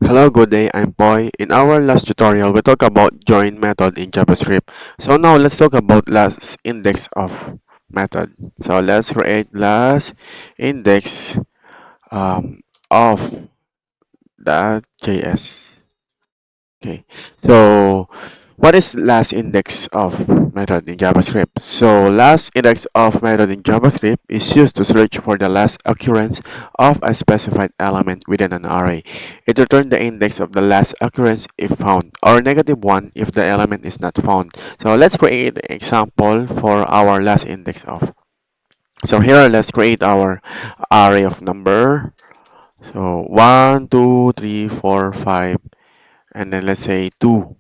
Hello, good day. I'm Boy. In our last tutorial, we talked about join method in JavaScript. So now let's talk about last index of method. So let's create last index of that JS. Okay. So what is last index of method in JavaScript? So last index of method in JavaScript is used to search for the last occurrence of a specified element within an array. It returns the index of the last occurrence if found, or negative one if the element is not found. So let's create an example for our last index of. So here let's create our array of number. So 1, 2, 3, 4, 5, and then let's say 2.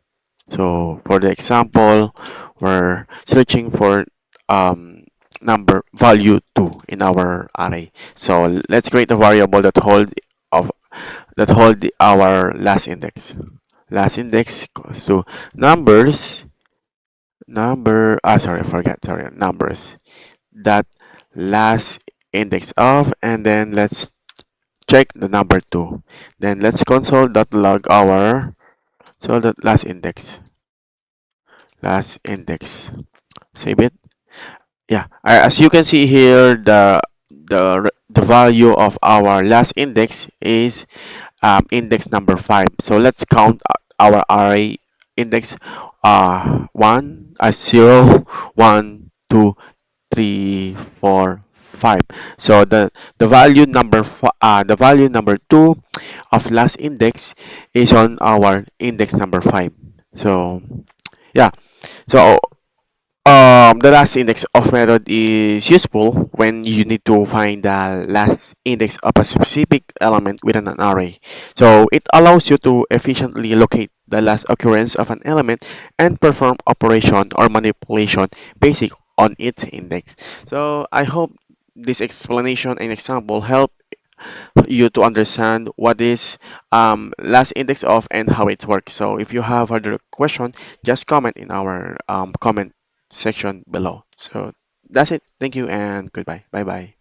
So for the example, we're searching for um, number value 2 in our array. So let's create a variable of that hold our last index. Last index equals to numbers sorry, I forgot, sorry, numbers that last index of, and then let's check the number 2. Then let's console.log our so the last index. Save it. Yeah, as you can see here, the value of our last index is index number 5. So let's count our array index 1 0 1 2 3 4 5. So the value number 2 of last index is on our index number 5. So yeah. So the last index of method is useful when you need to find the last index of a specific element within an array. So it allows you to efficiently locate the last occurrence of an element and perform operation or manipulation based on its index. So I hope this explanation and example help you to understand what is last index of and how it works. So if you have other question, just comment in our comment section below. So that's it. Thank you and goodbye. Bye bye.